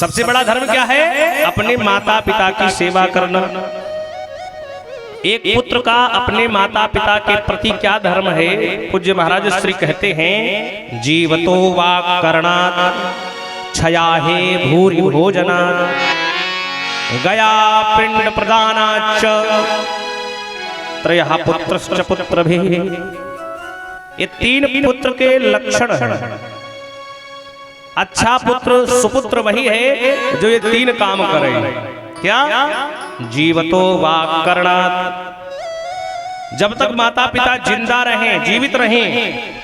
सबसे बड़ा धर्म क्या है? अपने माता पिता की सेवा करना। एक पुत्र का अपने माता पिता के प्रति क्या धर्म है? पूज्य महाराज श्री कहते हैं, जीवतो वा करणात् क्षयाहे भूरि भोजनात् गया पिंड प्रदानाच्च त्रयः पुत्रश्च पुत्रभिः। ये तीन पुत्र के लक्षण हैं। अच्छा पुत्र सुपुत्र वही है जो ये तीन काम करे। क्या? जीवतो वा करणात्, जब तक माता पिता जिंदा रहें, जीवित रहें,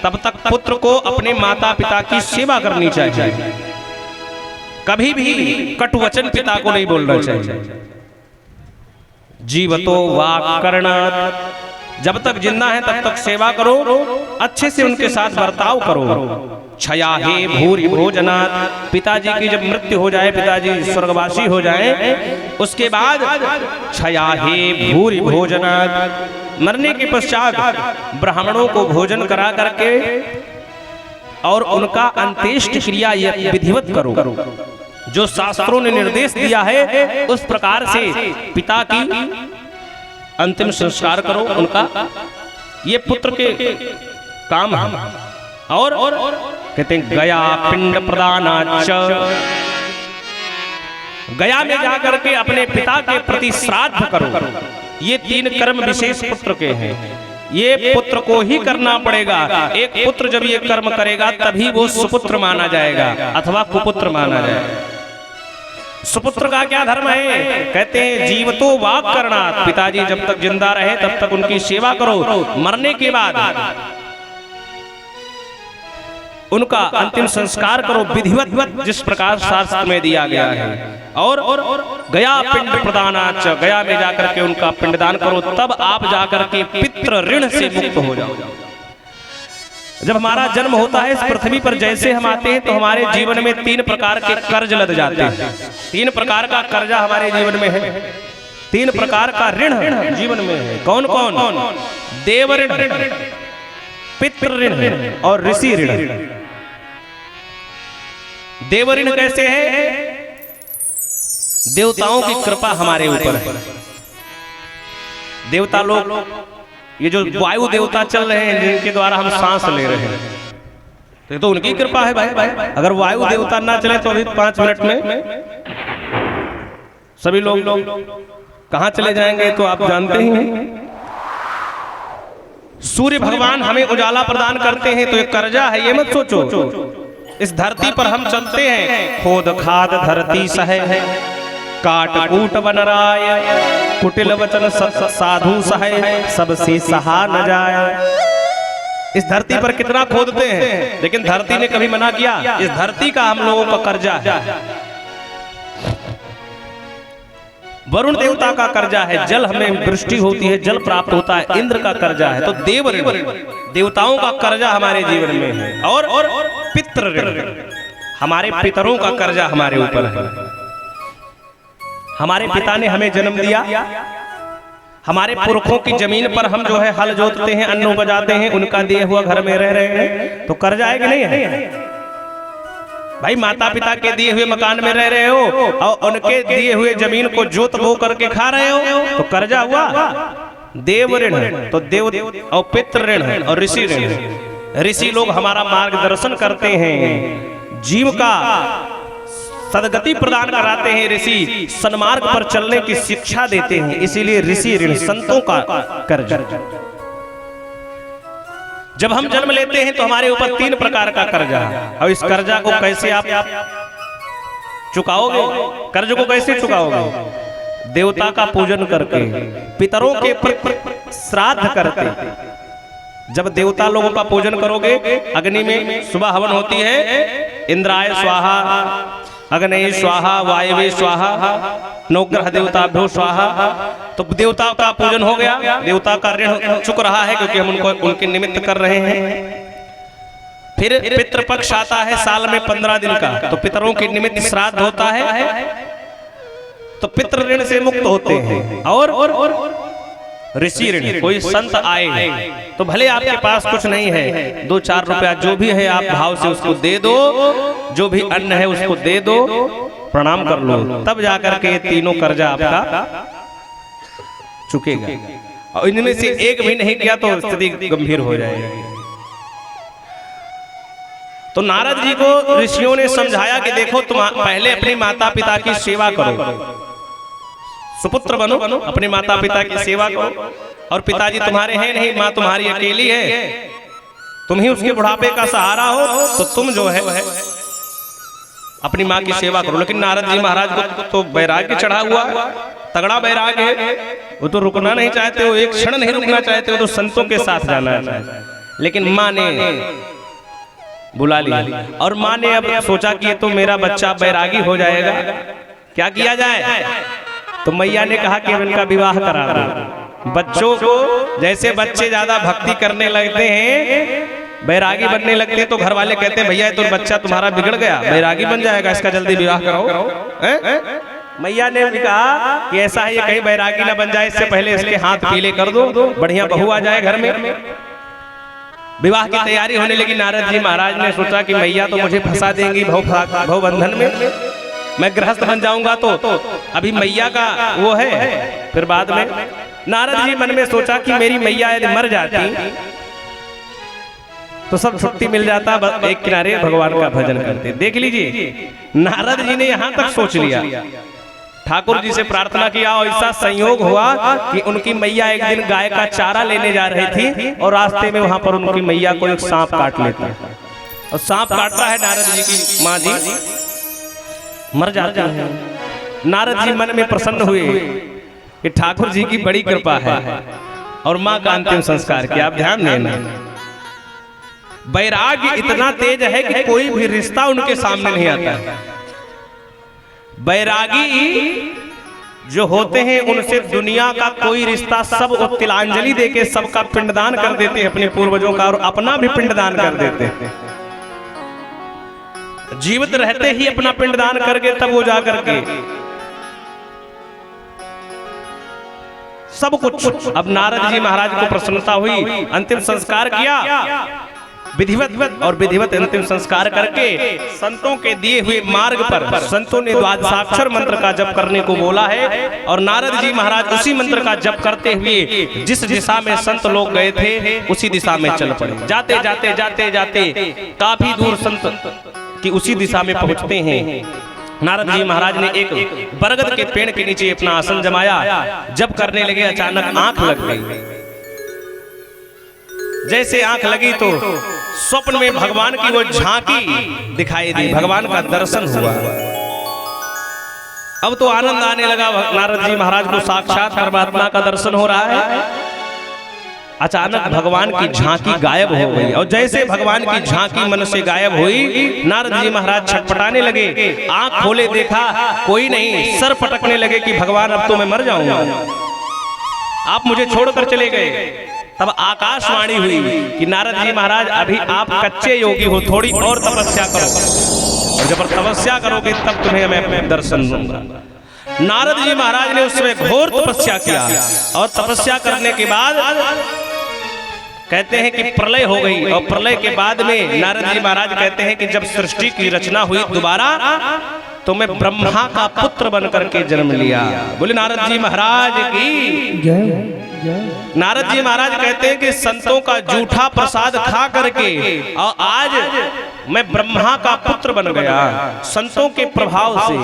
तब तक पुत्र को अपने माता पिता की सेवा करनी चाहिए। कभी भी कटु वचन पिता को नहीं बोलना चाहिए। जीवतो वा करणात्, जब तक जिंदा है तब तक सेवा करो, अच्छे से उनके साथ बर्ताव करो। क्षयाहे भूरि भोजनात्, पिताजी की जब मृत्यु हो जाए, पिताजी स्वर्गवासी हो जाए, उसके बाद क्षयाहे भूरि भोजनात्, मरने के पश्चात ब्राह्मणों को भोजन करा करके और उनका अंत्येष्टि क्रिया विधिवत करो। जो शास्त्रों ने निर्देश दिया है उस प्रकार से पिता की अंतिम संस्कार करो उनका। ये पुत्र के काम है। और कहते हैं गया पिंड प्रदानाच्च, गया में जाकर के अपने पिता के प्रति श्राद्ध करो। ये तीन कर्म विशेष पुत्र के हैं। ये पुत्र को ही करना पड़ेगा। एक पुत्र जब ये कर्म करेगा तभी वो सुपुत्र माना जाएगा अथवा कुपुत्र माना जाएगा। सुपुत्र का क्या धर्म है? कहते हैं जीवतो वा करणात्, पिताजी जब तक जिंदा रहे तब तक उनकी सेवा करो। मरने के बाद उनका अंतिम संस्कार करो विधिवत, जिस प्रकार शास्त्र में दिया गया है। और गया पिंड प्रदानाच्च, गया में जाकर के उनका पिंडदान करो, तब आप जाकर के पितृ ऋण से मुक्त हो जाओ। जब हमारा जन्म होता है इस पृथ्वी पर, जैसे हम आते हैं तो हमारे जीवन में तीन प्रकार के कर्ज लद जाते हैं। तीन प्रकार का कर्जा हमारे जीवन में है। तीन प्रकार का ऋण जीवन में है। कौन कौन? देव ऋण, पितृ ऋण और ऋषि ऋण। देव ऋण कैसे है? देवताओं की कृपा हमारे ऊपर है। देवता लोग, ये जो वायु देवता चल रहे हैं जिनके द्वारा हम सांस ले रहे हैं, तो उनकी कृपा है भाई। अगर वायु देवता ना चले तो अभी 5 मिनट में सभी लोग कहां चले जाएंगे तो आप जानते ही हैं। सूर्य भगवान हमें उजाला प्रदान करते हैं तो ये कर्जा है, ये मत सोचो। इस धरती पर हम चलते हैं, खोद खाद धरती सहे, काट कूट बनराय, कुटिल वचन साधु सहे, सबसे सहा न जाय। इस धरती पर कितना खोदते हैं लेकिन धरती ने कभी मना किया? इस धरती का हम लोगों का कर्जा है। वरुण देवता का कर्जा है, जल हमें वृष्टि होती है, जल प्राप्त होता है, इंद्र का कर्जा है। तो देव ऋण, देवताओं का कर्जा हमारे जीवन में है। और पितृ ऋण, हमारे पितरों का कर्जा हमारे ऊपर है। हमारे पिता ने हमें जन्म दिया, हमारे पुरखों की जमीन पर हम जो है हल जोतते हैं, अन्न उपजाते हैं, उनका दिए हुआ घर में रह रहे हैं, तो कर्जा है कि नहीं है? भाई माता पिता के दिए हुए मकान में रह रहे हो और उनके दिए हुए जमीन को जोत बो करके खा रहे हो तो कर्जा हुआ। देव ऋण तो देव और पितृ ऋण और ऋषि ऋण। ऋषि लोग हमारा मार्गदर्शन करते हैं, जीव का सदगति प्रदान कराते हैं। ऋषि सन्मार्ग पर चलने की शिक्षा देते हैं, इसीलिए ऋषि ऋण, संतों का कर्ज। जब हम जन्म लेते हैं तो हमारे ऊपर 3 प्रकार का कर्जा है। और इस कर्जा को कैसे आप चुकाओगे? कर्ज को कैसे चुकाओगे? देवता का पूजन करके, पितरों के श्राद्ध करके। जब देवता लोगों का पूजन करोगे, अग्नि में सुबह हवन होती है, इंद्राय स्वाहा, अग्नि स्वाहा, वायवे स्वाहा, नवग्रह देवताभ्यो स्वाहा। तो देवता का पूजन हो गया, देवता का ऋण चुक रहा है क्योंकि हम उनको उनके निमित्त कर रहे हैं। फिर पितृपक्ष आता है साल में 15 दिन का, तो पितरों के निमित्त श्राद्ध होता है, तो पितृ ऋण से मुक्त होते हैं। और ऋषि ऋण, कोई संत आए तो भले आपके पास कुछ नहीं है, 2-4 रुपया जो भी है आप भाव से उसको दे दो, जो भी अन्न है उसको दे दो, प्रणाम कर लो, तब जाकर के ये तीनों कर्जा आपका चुकेगा। और इनमें से एक भी नहीं किया तो स्थिति गंभीर हो जाएगी। तो नारद जी को ऋषियों ने समझाया कि देखो तुम पहले अपने माता पिता की सेवा करो, सुपुत्र बनो, अपने माता पिता की सेवा करो। और पिताजी तुम्हारे हैं नहीं, माँ तुम्हारी अकेली है, तुम ही उसके बुढ़ापे का सहारा हो, तो तुम जो है अपनी माँ की सेवा करो। लेकिन नारद जी महाराज को तो वैराग्य चढ़ा हुआ, तगड़ा वैराग्य है, वो तो रुकना नहीं चाहते, वो एक क्षण नहीं रुकना चाहते, वो तो संतों के साथ जाना चाहते। लेकिन माँ ने बुला लिया और माँ ने अब सोचा कि ये तो मेरा बच्चा बैरागी हो जाएगा, क्या किया जाए। तो मैया ने कहा कि अब इनका विवाह करा दो। बच्चों को जैसे बच्चे ज्यादा भक्ति करने लगते हैं, बैरागी बनने लगते हैं, तो घर वाले कहते हैं भैया तो बच्चा तुम्हारा बिगड़ गया, बैरागी बन जाएगा, इसका जल्दी विवाह कराओ। मैया ने भी कहा कि ऐसा है, ये कहीं बैरागी ना बन जाए, इससे पहले इसके हाथ पीले कर दो, बढ़िया बहू आ जाए घर में। विवाह की तैयारी होने लगी। नारद जी महाराज ने सोचा कि मैया तो मुझे फंसा देंगी भव बंधन में, मैं गृहस्थ बन जाऊंगा, तो अभी मैया का वो है। फिर बाद में नारद जी मन में सोचा कि मेरी मैया यदि मर जाती तो सब छुट्टी मिल जाता, एक किनारे भगवान का भजन करते। देख लीजिए नारद जी ने यहां तक सोच लिया, ठाकुर जी से प्रार्थना किया और ऐसा संयोग हुआ कि उनकी मैया एक दिन गाय का चारा लेने जा रही थी और रास्ते में वहां पर उनकी मैया को एक सांप काट लेता है, और सांप काटता है नारद जी की माँ जी मर जाते हैं। नारद जी मन में प्रसन्न हुए कि ठाकुर जी की बड़ी कृपा है, और माँ का अंतिम संस्कार किया। आप ध्यान देना, वैराग्य इतना तेज है कि कोई भी रिश्ता उनके सामने नहीं आता है। बैरागी जो होते हैं उनसे दुनिया का कोई रिश्ता, सब तिलांजलि देके सबका पिंडदान कर देते हैं अपने पूर्वजों का, और अपना भी पिंडदान कर देते हैं। जीवित रहते ही अपना पिंडदान करके तब वो जाकर के सब कुछ। अब नारद जी महाराज को प्रसन्नता हुई, अंतिम संस्कार किया विधिवत, और विधिवत अंतिम संस्कार करके संतों के दिए हुए मार्ग पर संतों ने द्वादशाक्षर मंत्र का जप करने को बोला है, और नारद जी महाराज उसी मंत्र का जप करते हुए जिस दिशा में संत लोग गए थे उसी दिशा में चल पड़े। जाते जाते जाते जाते काफी दूर संत की उसी दिशा में पहुंचते हैं। नारद जी महाराज ने एक बरगद के पेड़ के नीचे अपना आसन जमाया, जप करने लगे, अचानक आंख लग गई। जैसे आंख लगी तो स्वप्न में भगवान की वो झांकी दिखाई दी, भगवान का दर्शन हुआ। अब तो आनंद आने लगा नारद जी महाराज को, साक्षात परमात्मा का दर्शन हो रहा है। अचानक भगवान की झांकी गायब हो गई, और जैसे भगवान की झांकी मन से गायब हुई, नारद जी महाराज छटपटाने लगे। आंख खोले, देखा कोई नहीं, सर पटकने लगे कि भगवान अब तो मैं मर जाऊंगा, आप मुझे छोड़कर चले गए। तब आकाशवाणी हुई कि नारद जी महाराज अभी आप कच्चे योगी हो, थोड़ी और तपस्या करो, और जब तपस्या करोगे तब तुम्हें मैं दर्शन दूंगा। नारद जी महाराज ने उस समय घोर तपस्या किया, और तपस्या करने के बाद कहते हैं कि प्रलय हो गई, और प्रलय के बाद में नारद जी महाराज कहते हैं कि जब सृष्टि की रचना हुई दोबारा, तो मैं ब्रह्मा का पुत्र बनकर के जन्म लिया। बोले नारद जी महाराज की जय। नारद जी महाराज कहते हैं कि संतों का जूठा प्रसाद खा करके और आज मैं ब्रह्मा का पुत्र बन गया, संतों के प्रभाव से।